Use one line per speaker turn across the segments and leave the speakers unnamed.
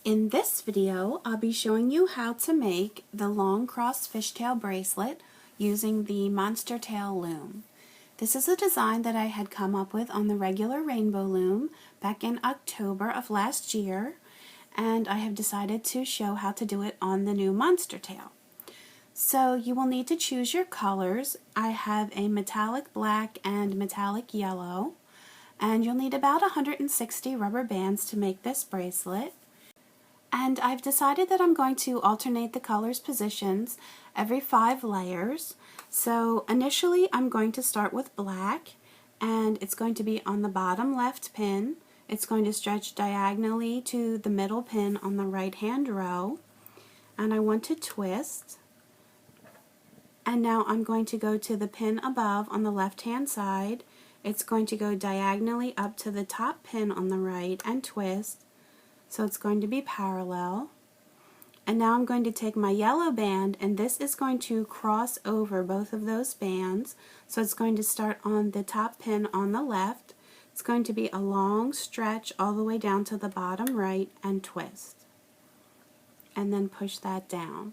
In this video, I'll be showing you how to make the Long Cross Fishtail bracelet using the Monster Tail loom. This is a design that I had come up with on the regular rainbow loom back in October of last year, and I have decided to show how to do it on the new Monster Tail. So you will need to choose your colors. I have a metallic black and metallic yellow, and you'll need about 160 rubber bands to make this bracelet. And I've decided that I'm going to alternate the colors positions every 5 layers. So initially I'm going to start with black, and it's going to be on the bottom left pin. It's going to stretch diagonally to the middle pin on the right hand row, and I want to twist. And now I'm going to go to the pin above on the left hand side. It's going to go diagonally up to the top pin on the right and twist. So it's going to be parallel. And now I'm going to take my yellow band, and this is going to cross over both of those bands. So it's going to start on the top pin on the left. It's going to be a long stretch all the way down to the bottom right and twist. And then push that down.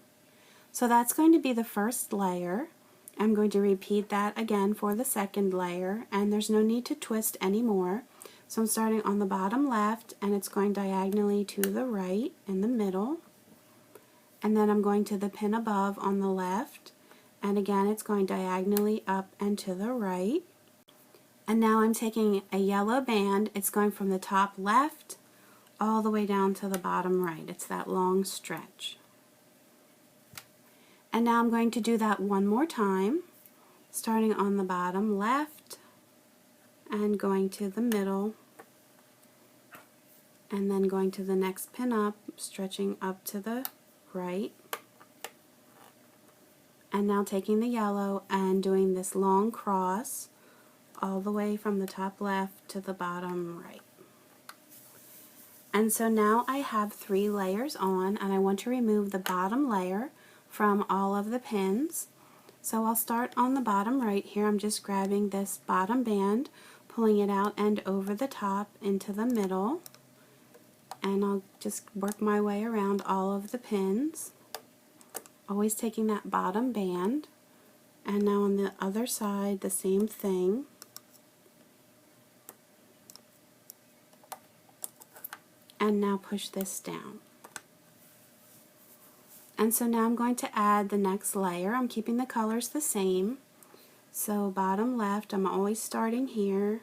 So that's going to be the first layer. I'm going to repeat that again for the second layer, and there's no need to twist anymore. So I'm starting on the bottom left, and it's going diagonally to the right in the middle. And then I'm going to the pin above on the left, and again it's going diagonally up and to the right. And now I'm taking a yellow band. It's going from the top left all the way down to the bottom right. It's that long stretch. And now I'm going to do that one more time, starting on the bottom left and going to the middle, and then going to the next pin up, stretching up to the right, and now taking the yellow and doing this long cross all the way from the top left to the bottom right. And so now I have 3 layers on, and I want to remove the bottom layer from all of the pins. So I'll start on the bottom right here. I'm just grabbing this bottom band, pulling it out and over the top into the middle, and I'll just work my way around all of the pins, always taking that bottom band. And now on the other side, the same thing. And now push this down. And so now I'm going to add the next layer. I'm keeping the colors the same. So bottom left, I'm always starting here,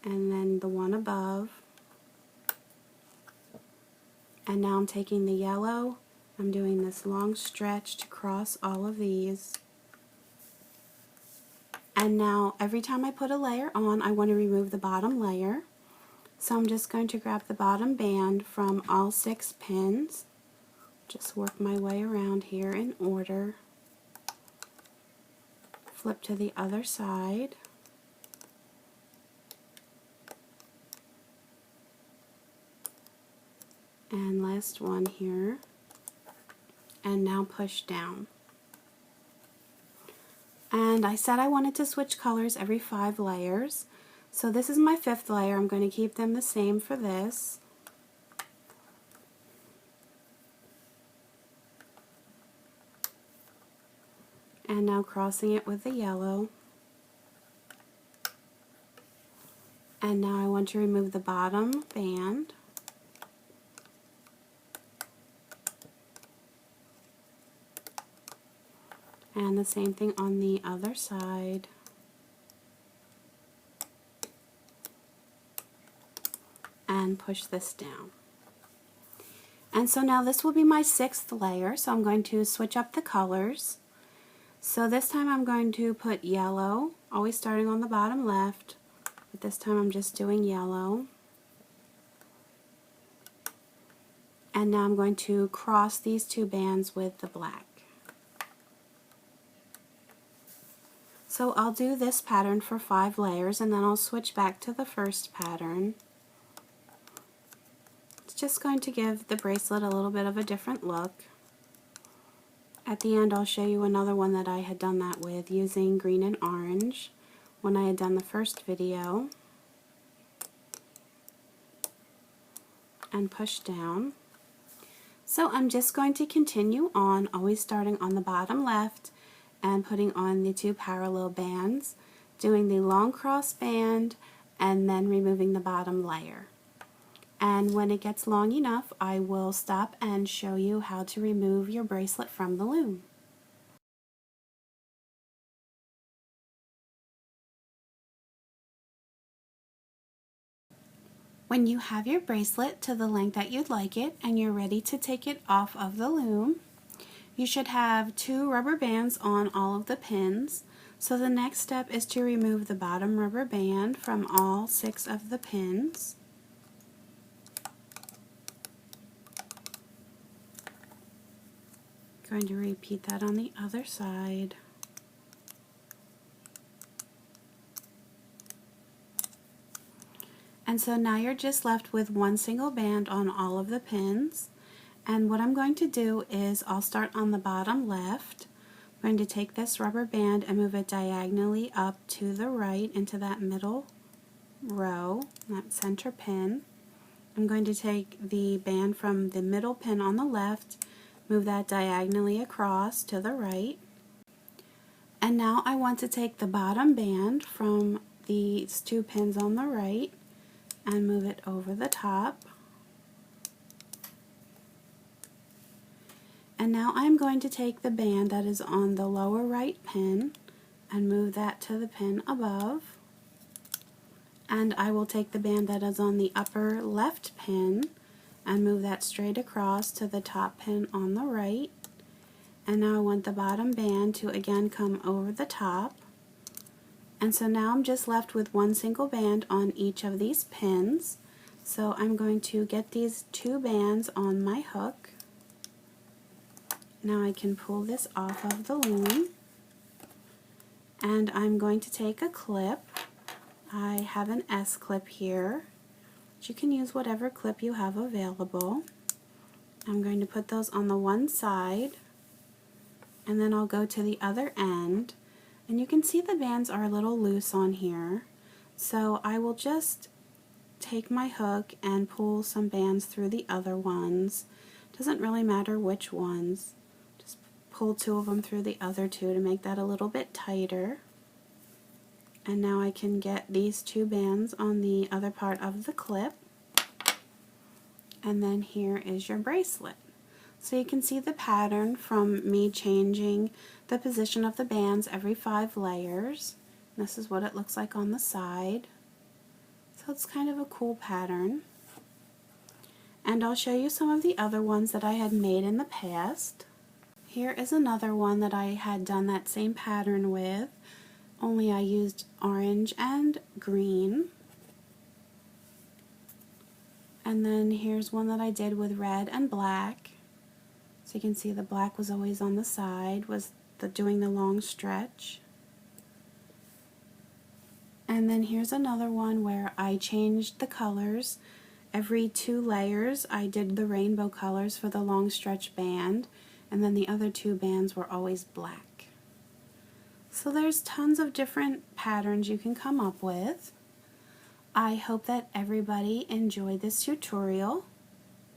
and then the one above. And now I'm taking the yellow, I'm doing this long stretch to cross all of these. And now every time I put a layer on, I want to remove the bottom layer. So I'm just going to grab the bottom band from all 6 pins. Just work my way around here in order. Flip to the other side. And last one here. And now push down. And I said I wanted to switch colors every 5 layers. So this is my 5th layer. I'm going to keep them the same for this. And now crossing it with the yellow. And now I want to remove the bottom band. And the same thing on the other side. And push this down. And so now this will be my 6th layer, so I'm going to switch up the colors. So this time I'm going to put yellow, always starting on the bottom left, but this time I'm just doing yellow. And now I'm going to cross these 2 bands with the black. So I'll do this pattern for 5 layers, and then I'll switch back to the first pattern. It's just going to give the bracelet a little bit of a different look. At the end I'll show you another one that I had done that with using green and orange when I had done the first video. and push down. So I'm just going to continue on, always starting on the bottom left and putting on the 2 parallel bands, doing the long cross band and then removing the bottom layer. And when it gets long enough, I will stop and show you how to remove your bracelet from the loom. When you have your bracelet to the length that you'd like it and you're ready to take it off of the loom, you should have 2 rubber bands on all of the pins. So the next step is to remove the bottom rubber band from all 6 of the pins. Going to repeat that on the other side. And so now you're just left with 1 single band on all of the pins. And what I'm going to do is I'll start on the bottom left. I'm going to take this rubber band and move it diagonally up to the right into that middle row, that center pin. I'm going to take the band from the middle pin on the left, move that diagonally across to the right. And now I want to take the bottom band from these 2 pins on the right and move it over the top. And now I'm going to take the band that is on the lower right pin and move that to the pin above. And I will take the band that is on the upper left pin and move that straight across to the top pin on the right. And now I want the bottom band to again come over the top. And so now I'm just left with 1 single band on each of these pins. So I'm going to get these 2 bands on my hook. Now I can pull this off of the loom. And I'm going to take a clip. I have an S clip here, but you can use whatever clip you have available. I'm going to put those on the one side, and then I'll go to the other end. And you can see the bands are a little loose on here, so I will just take my hook and pull some bands through the other ones. Doesn't really matter which ones. Just pull 2 of them through the other 2 to make that a little bit tighter. And now I can get these 2 bands on the other part of the clip. And then here is your bracelet. So you can see the pattern from me changing the position of the bands every 5 layers. This is what it looks like on the side. So it's kind of a cool pattern. And I'll show you some of the other ones that I had made in the past. Here is another one that I had done that same pattern with, only I used orange and green. And then here's one that I did with red and black. So you can see the black was always on the side, was doing the long stretch. And then here's another one where I changed the colors. Every 2 layers I did the rainbow colors for the long stretch band, and then the other 2 bands were always black. So there's tons of different patterns you can come up with. I hope that everybody enjoyed this tutorial.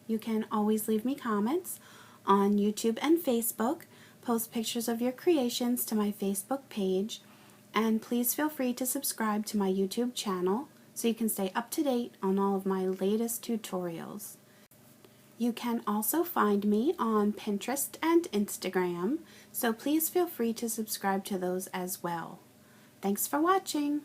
You can always leave me comments on YouTube and Facebook, post pictures of your creations to my Facebook page, and please feel free to subscribe to my YouTube channel so you can stay up to date on all of my latest tutorials. You can also find me on Pinterest and Instagram, so please feel free to subscribe to those as well. Thanks for watching!